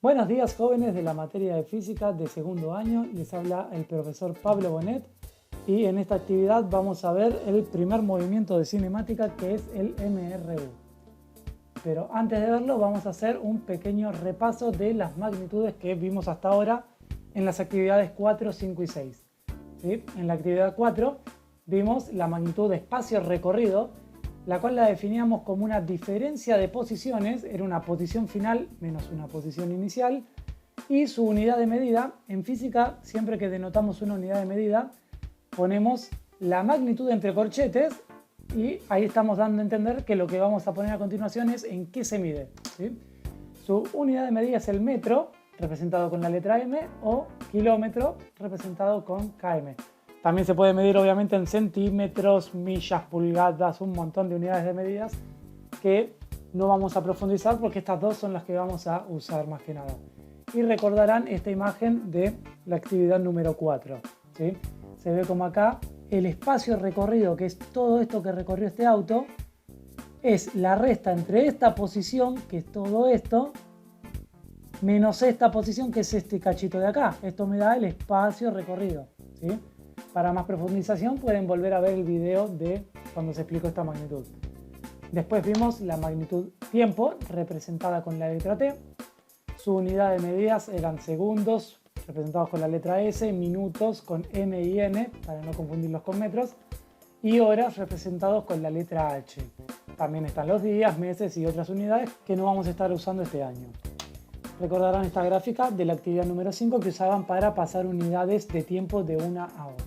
Buenos días, jóvenes de la materia de física de segundo año. Les habla el profesor Pablo Bonet y en esta actividad vamos a ver el primer movimiento de cinemática, que es el MRU. Pero antes de verlo vamos a hacer un pequeño repaso de las magnitudes que vimos hasta ahora en las actividades 4, 5 y 6. ¿Sí? En la actividad 4 vimos la magnitud de espacio recorrido, la cual la definíamos como una diferencia de posiciones, era una posición final menos una posición inicial, y su unidad de medida. En física, siempre que denotamos una unidad de medida, ponemos la magnitud entre corchetes y ahí estamos dando a entender que lo que vamos a poner a continuación es en qué se mide, ¿sí? Su unidad de medida es el metro, representado con la letra M, o kilómetro, representado con km. También se puede medir obviamente en centímetros, millas, pulgadas, un montón de unidades de medidas que no vamos a profundizar porque estas dos son las que vamos a usar más que nada. Y recordarán esta imagen de la actividad número 4, ¿sí? Se ve como acá el espacio recorrido, que es todo esto que recorrió este auto, es la resta entre esta posición, que es todo esto, menos esta posición, que es este cachito de acá. Esto me da el espacio recorrido, ¿sí? Para más profundización pueden volver a ver el video de cuando se explicó esta magnitud. Después vimos la magnitud tiempo, representada con la letra T. Su unidad de medidas eran segundos, representados con la letra S, minutos con M y N, para no confundirlos con metros, y horas, representados con la letra H. También están los días, meses y otras unidades que no vamos a estar usando este año. Recordarán esta gráfica de la actividad número 5 que usaban para pasar unidades de tiempo de una a otra.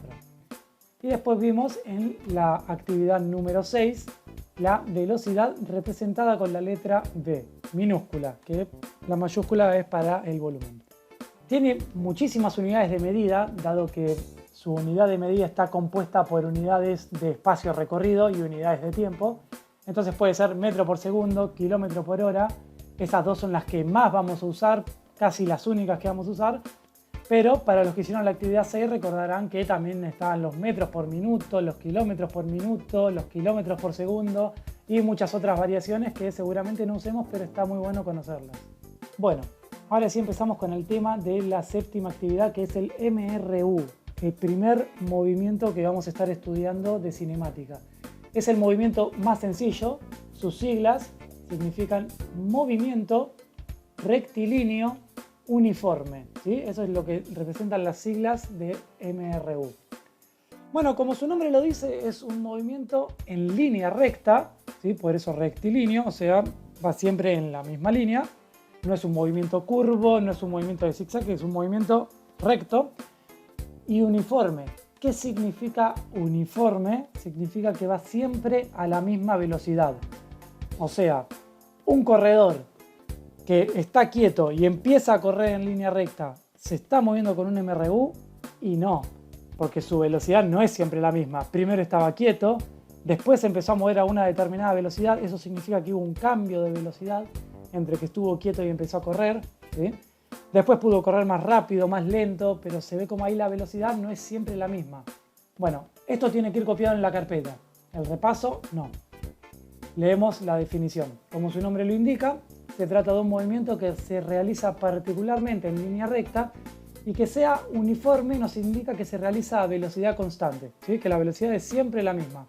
Y después vimos en la actividad número 6 la velocidad representada con la letra V, minúscula, que la mayúscula es para el volumen. Tiene muchísimas unidades de medida, dado que su unidad de medida está compuesta por unidades de espacio recorrido y unidades de tiempo. Entonces puede ser metro por segundo, kilómetro por hora. Esas dos son las que más vamos a usar, casi las únicas que vamos a usar. Pero para los que hicieron la actividad 6 recordarán que también estaban los metros por minuto, los kilómetros por minuto, los kilómetros por segundo y muchas otras variaciones que seguramente no usemos, pero está muy bueno conocerlas. Bueno, ahora sí empezamos con el tema de la séptima actividad, que es el MRU, el primer movimiento que vamos a estar estudiando de cinemática. Es el movimiento más sencillo, sus siglas significan movimiento rectilíneo uniforme, ¿sí? Eso es lo que representan las siglas de MRU. Bueno, como su nombre lo dice, es un movimiento en línea recta, ¿sí? Por eso rectilíneo, o sea, va siempre en la misma línea. No es un movimiento curvo, no es un movimiento de zigzag, es un movimiento recto y uniforme. ¿Qué significa uniforme? Significa que va siempre a la misma velocidad. O sea, un corredor que está quieto y empieza a correr en línea recta, ¿se está moviendo con un MRU? Y no, porque su velocidad no es siempre la misma. Primero estaba quieto, después empezó a mover a una determinada velocidad. Eso significa que hubo un cambio de velocidad entre que estuvo quieto y empezó a correr, ¿sí? Después pudo correr más rápido, más lento, pero se ve como ahí la velocidad no es siempre la misma. Bueno, esto tiene que ir copiado en la carpeta. El repaso, no. Leemos la definición. Como su nombre lo indica, se trata de un movimiento que se realiza particularmente en línea recta y que sea uniforme nos indica que se realiza a velocidad constante, ¿sí? Que la velocidad es siempre la misma.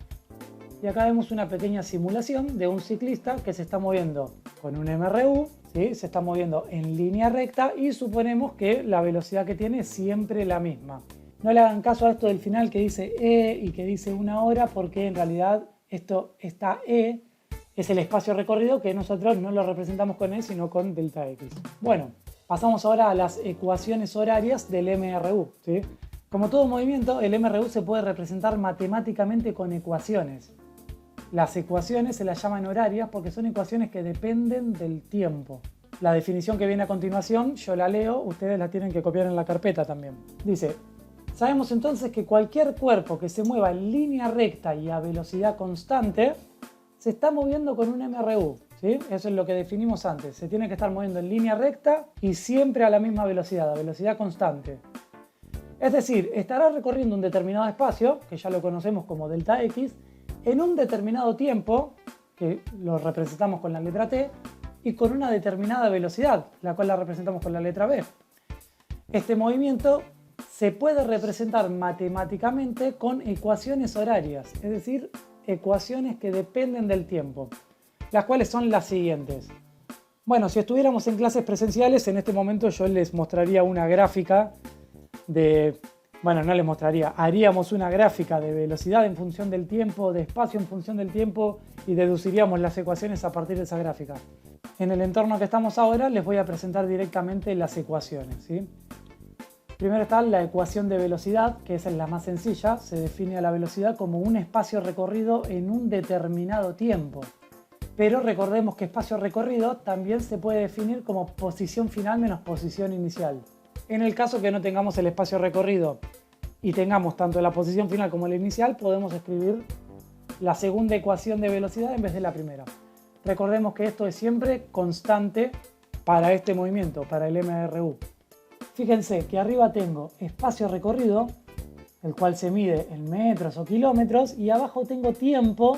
Y acá vemos una pequeña simulación de un ciclista que se está moviendo con un MRU, ¿sí? Se está moviendo en línea recta y suponemos que la velocidad que tiene es siempre la misma. No le hagan caso a esto del final que dice E y que dice una hora, porque en realidad esta E es el espacio recorrido que nosotros no lo representamos con E, sino con delta X. Bueno, pasamos ahora a las ecuaciones horarias del MRU, ¿sí? Como todo movimiento, el MRU se puede representar matemáticamente con ecuaciones. Las ecuaciones se las llaman horarias porque son ecuaciones que dependen del tiempo. La definición que viene a continuación, yo la leo, ustedes la tienen que copiar en la carpeta también. Dice: sabemos entonces que cualquier cuerpo que se mueva en línea recta y a velocidad constante se está moviendo con un MRU, ¿sí? Eso es lo que definimos antes. Se tiene que estar moviendo en línea recta y siempre a la misma velocidad, a velocidad constante. Es decir, estará recorriendo un determinado espacio, que ya lo conocemos como delta X, en un determinado tiempo, que lo representamos con la letra T, y con una determinada velocidad, la cual la representamos con la letra B. Este movimiento se puede representar matemáticamente con ecuaciones horarias, es decir, ecuaciones que dependen del tiempo, las cuales son las siguientes. Bueno, si estuviéramos en clases presenciales, en este momento yo les mostraría una gráfica haríamos una gráfica de velocidad en función del tiempo, de espacio en función del tiempo y deduciríamos las ecuaciones a partir de esa gráfica. En el entorno que estamos ahora les voy a presentar directamente las ecuaciones, ¿sí? Primero está la ecuación de velocidad, que esa es la más sencilla. Se define a la velocidad como un espacio recorrido en un determinado tiempo. Pero recordemos que espacio recorrido también se puede definir como posición final menos posición inicial. En el caso que no tengamos el espacio recorrido y tengamos tanto la posición final como la inicial, podemos escribir la segunda ecuación de velocidad en vez de la primera. Recordemos que esto es siempre constante para este movimiento, para el MRU. Fíjense que arriba tengo espacio recorrido, el cual se mide en metros o kilómetros, y abajo tengo tiempo,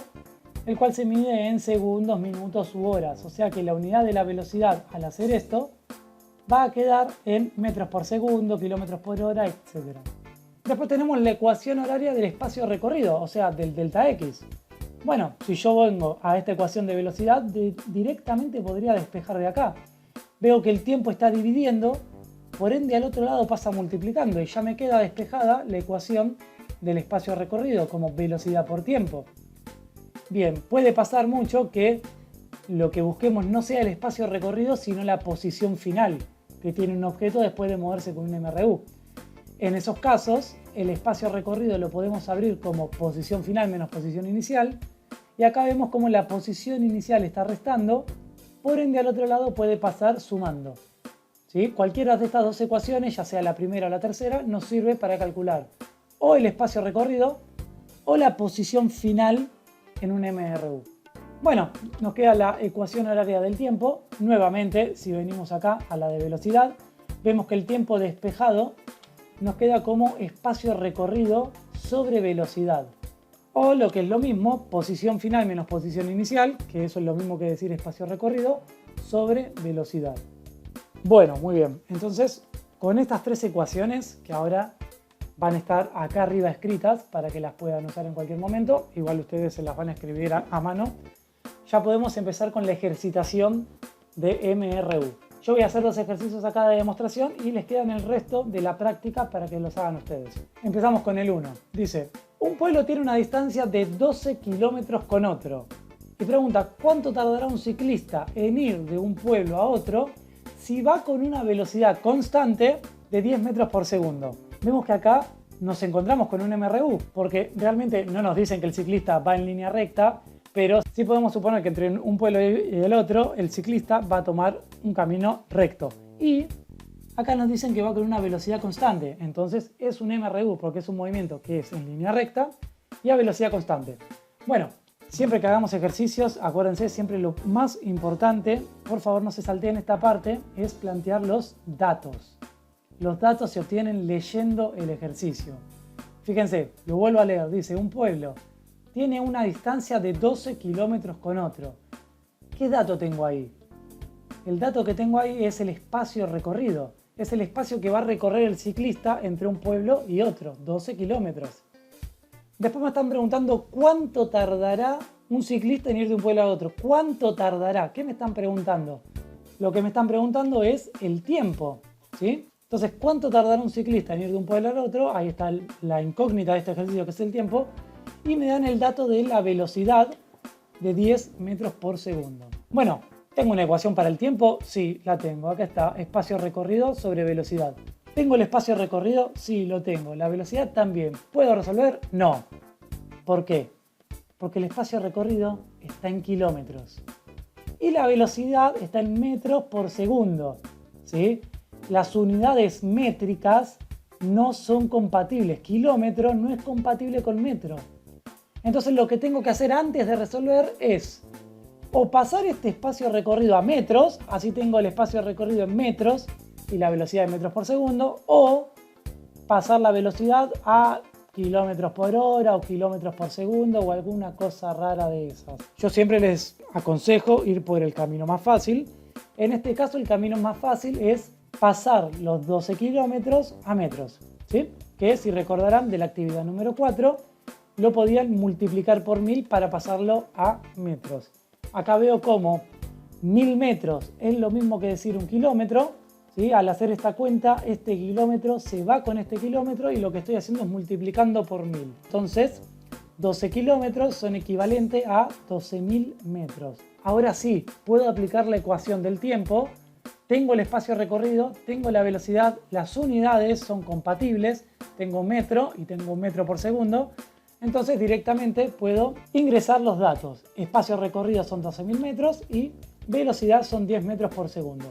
el cual se mide en segundos, minutos u horas. O sea que la unidad de la velocidad al hacer esto va a quedar en metros por segundo, kilómetros por hora, etc. Después tenemos la ecuación horaria del espacio recorrido, o sea, del delta X. Bueno, si yo vengo a esta ecuación de velocidad, directamente podría despejar de acá. Veo que el tiempo está dividiendo, por ende al otro lado pasa multiplicando y ya me queda despejada la ecuación del espacio recorrido como velocidad por tiempo. Bien, puede pasar mucho que lo que busquemos no sea el espacio recorrido, sino la posición final que tiene un objeto después de moverse con un MRU. En esos casos, el espacio recorrido lo podemos abrir como posición final menos posición inicial, y acá vemos como la posición inicial está restando, por ende al otro lado puede pasar sumando. ¿Sí? Cualquiera de estas dos ecuaciones, ya sea la primera o la tercera, nos sirve para calcular o el espacio recorrido o la posición final en un MRU. Bueno, nos queda la ecuación horaria del tiempo. Nuevamente, si venimos acá a la de velocidad, vemos que el tiempo despejado nos queda como espacio recorrido sobre velocidad. O lo que es lo mismo, posición final menos posición inicial, que eso es lo mismo que decir espacio recorrido, sobre velocidad. Bueno, muy bien. Entonces, con estas tres ecuaciones, que ahora van a estar acá arriba escritas para que las puedan usar en cualquier momento, igual ustedes se las van a escribir a mano, ya podemos empezar con la ejercitación de MRU. Yo voy a hacer los ejercicios acá de demostración y les quedan el resto de la práctica para que los hagan ustedes. Empezamos con el 1. Dice, un pueblo tiene una distancia de 12 kilómetros con otro. Y pregunta, ¿cuánto tardará un ciclista en ir de un pueblo a otro si va con una velocidad constante de 10 metros por segundo? Vemos que acá nos encontramos con un MRU, porque realmente no nos dicen que el ciclista va en línea recta, pero sí podemos suponer que entre un pueblo y el otro, el ciclista va a tomar un camino recto. Y acá nos dicen que va con una velocidad constante, entonces es un MRU porque es un movimiento que es en línea recta y a velocidad constante. Bueno, siempre que hagamos ejercicios, acuérdense, siempre lo más importante, por favor no se salteen esta parte, es plantear los datos. Los datos se obtienen leyendo el ejercicio. Fíjense, lo vuelvo a leer, dice un pueblo tiene una distancia de 12 kilómetros con otro. ¿Qué dato tengo ahí? El dato que tengo ahí es el espacio recorrido. Es el espacio que va a recorrer el ciclista entre un pueblo y otro, 12 kilómetros. Después me están preguntando cuánto tardará un ciclista en ir de un pueblo a otro. ¿Cuánto tardará? ¿Qué me están preguntando? Lo que me están preguntando es el tiempo, ¿sí? Entonces, ¿cuánto tardará un ciclista en ir de un pueblo al otro? Ahí está la incógnita de este ejercicio, que es el tiempo. Y me dan el dato de la velocidad de 10 metros por segundo. Bueno, ¿tengo una ecuación para el tiempo? Sí, la tengo. Acá está, espacio recorrido sobre velocidad. ¿Tengo el espacio recorrido? Sí, lo tengo. ¿La velocidad también? ¿Puedo resolver? No. ¿Por qué? Porque el espacio recorrido está en kilómetros. Y la velocidad está en metros por segundo, ¿sí? Las unidades métricas no son compatibles. Kilómetro no es compatible con metro. Entonces lo que tengo que hacer antes de resolver es o pasar este espacio recorrido a metros, así tengo el espacio recorrido en metros y la velocidad en metros por segundo, o pasar la velocidad a kilómetros por hora o kilómetros por segundo o alguna cosa rara de esas. Yo siempre les aconsejo ir por el camino más fácil. En este caso el camino más fácil es pasar los 12 kilómetros a metros, ¿sí? Que si recordarán de la actividad número 4, lo podían multiplicar por 1000 para pasarlo a metros. Acá veo como 1000 metros es lo mismo que decir un kilómetro, ¿sí? Al hacer esta cuenta, este kilómetro se va con este kilómetro y lo que estoy haciendo es multiplicando por 1000. Entonces, 12 kilómetros son equivalentes a 12.000 metros. Ahora sí, puedo aplicar la ecuación del tiempo. Tengo el espacio recorrido, tengo la velocidad, las unidades son compatibles, tengo metro y tengo metro por segundo. Entonces directamente puedo ingresar los datos. Espacio recorrido son 12.000 metros y velocidad son 10 metros por segundo.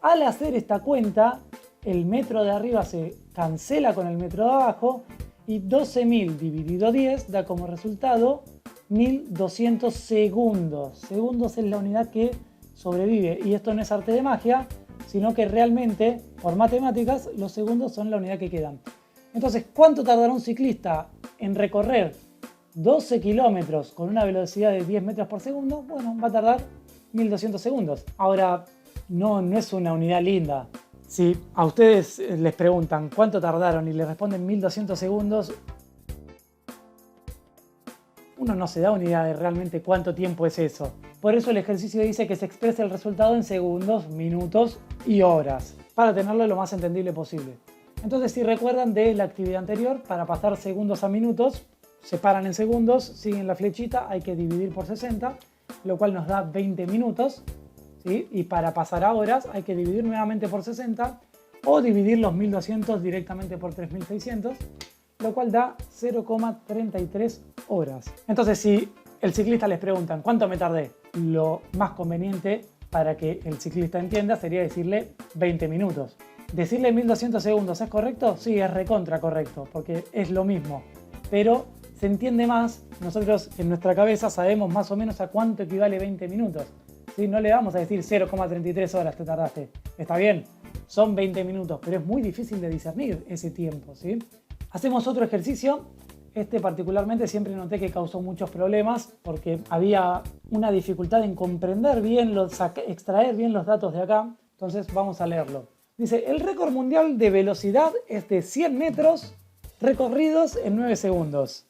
Al hacer esta cuenta, el metro de arriba se cancela con el metro de abajo y 12.000 dividido 10 da como resultado 1.200 segundos. Segundos es la unidad que sobrevive y esto no es arte de magia, sino que realmente por matemáticas los segundos son la unidad que quedan. Entonces, ¿cuánto tardará un ciclista en recorrer 12 kilómetros con una velocidad de 10 metros por segundo? Bueno, va a tardar 1.200 segundos. Ahora, no es una unidad linda. Si a ustedes les preguntan cuánto tardaron y les responden 1.200 segundos, uno no se da una idea de realmente cuánto tiempo es eso. Por eso el ejercicio dice que se expresa el resultado en segundos, minutos y horas, para tenerlo lo más entendible posible. Entonces, si recuerdan de la actividad anterior, para pasar segundos a minutos, separan en segundos, siguen la flechita, hay que dividir por 60, lo cual nos da 20 minutos, ¿sí? Y para pasar a horas hay que dividir nuevamente por 60 o dividir los 1.200 directamente por 3.600, lo cual da 0,33 horas. Entonces, si el ciclista les preguntan ¿cuánto me tardé? Lo más conveniente para que el ciclista entienda sería decirle 20 minutos. ¿Decirle 1.200 segundos es correcto? Sí, es recontra correcto, porque es lo mismo. Pero se entiende más, nosotros en nuestra cabeza sabemos más o menos a cuánto equivale 20 minutos. ¿Sí? No le vamos a decir 0,33 horas te tardaste. Está bien, son 20 minutos, pero es muy difícil de discernir ese tiempo, ¿sí? Hacemos otro ejercicio. Este particularmente siempre noté que causó muchos problemas porque había una dificultad en comprender bien, extraer bien los datos de acá. Entonces vamos a leerlo. Dice, el récord mundial de velocidad es de 100 metros recorridos en 9 segundos.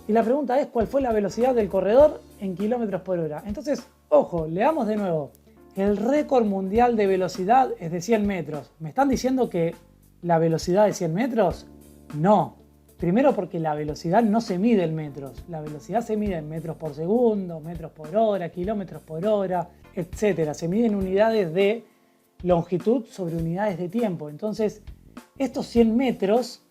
Y la pregunta es, ¿cuál fue la velocidad del corredor en kilómetros por hora? Entonces, ojo, leamos de nuevo. El récord mundial de velocidad es de 100 metros. ¿Me están diciendo que la velocidad es 100 metros? No. Primero porque la velocidad no se mide en metros. La velocidad se mide en metros por segundo, metros por hora, kilómetros por hora, etc. Se mide en unidades de longitud sobre unidades de tiempo. Entonces, estos 100 metros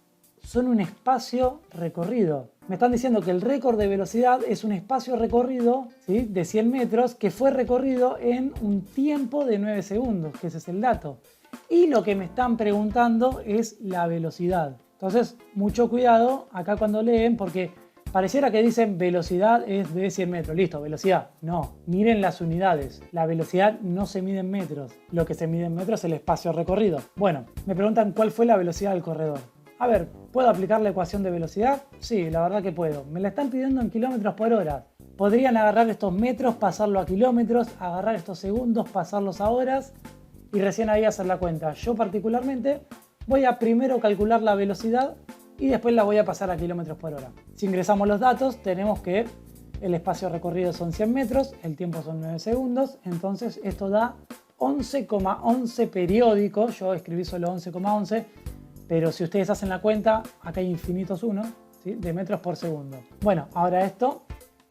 son un espacio recorrido. Me están diciendo que el récord de velocidad es un espacio recorrido, ¿sí?, de 100 metros que fue recorrido en un tiempo de 9 segundos, que ese es el dato. Y lo que me están preguntando es la velocidad. Entonces, mucho cuidado acá cuando leen, porque pareciera que dicen velocidad es de 100 metros. Listo, velocidad. No, miren las unidades. La velocidad no se mide en metros. Lo que se mide en metros es el espacio recorrido. Bueno, me preguntan cuál fue la velocidad del corredor. A ver, ¿puedo aplicar la ecuación de velocidad? Sí, la verdad que puedo. Me la están pidiendo en kilómetros por hora. Podrían agarrar estos metros, pasarlo a kilómetros, agarrar estos segundos, pasarlos a horas y recién ahí hacer la cuenta. Yo particularmente voy a primero calcular la velocidad y después la voy a pasar a kilómetros por hora. Si ingresamos los datos, tenemos que el espacio recorrido son 100 metros, el tiempo son 9 segundos, entonces esto da 11,11 periódicos. Yo escribí solo 11,11, pero si ustedes hacen la cuenta, acá hay infinitos unos, ¿sí?, de metros por segundo. Bueno, ahora esto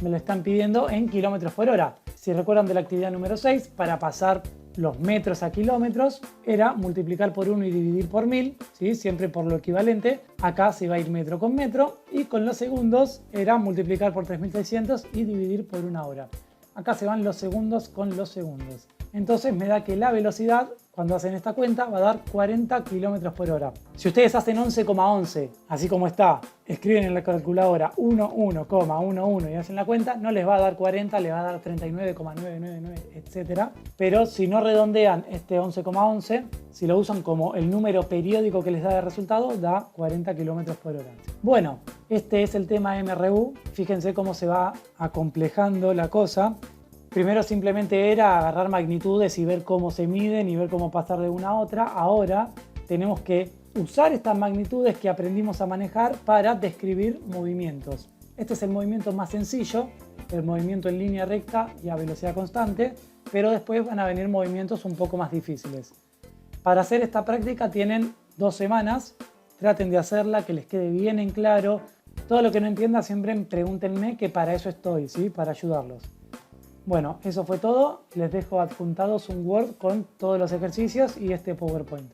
me lo están pidiendo en kilómetros por hora. Si recuerdan de la actividad número 6, para pasar los metros a kilómetros era multiplicar por 1 y dividir por 1000, ¿sí?, siempre por lo equivalente. Acá se va a ir metro con metro, y con los segundos era multiplicar por 3600 y dividir por 1 hora. Acá se van los segundos con los segundos. Entonces me da que la velocidad, cuando hacen esta cuenta va a dar 40 km por hora. Si ustedes hacen 11,11, así como está, escriben en la calculadora 11,11 y hacen la cuenta, no les va a dar 40, les va a dar 39,999, etc. Pero si no redondean este 11,11, si lo usan como el número periódico que les da de resultado, da 40 km por hora. Bueno, este es el tema MRU. Fíjense cómo se va acomplejando la cosa. Primero simplemente era agarrar magnitudes y ver cómo se miden y ver cómo pasar de una a otra. Ahora tenemos que usar estas magnitudes que aprendimos a manejar para describir movimientos. Este es el movimiento más sencillo, el movimiento en línea recta y a velocidad constante, pero después van a venir movimientos un poco más difíciles. Para hacer esta práctica tienen 2 semanas, traten de hacerla, que les quede bien en claro. Todo lo que no entiendan siempre pregúntenme, que para eso estoy, ¿sí? Para ayudarlos. Bueno, eso fue todo. Les dejo adjuntados un Word con todos los ejercicios y este PowerPoint.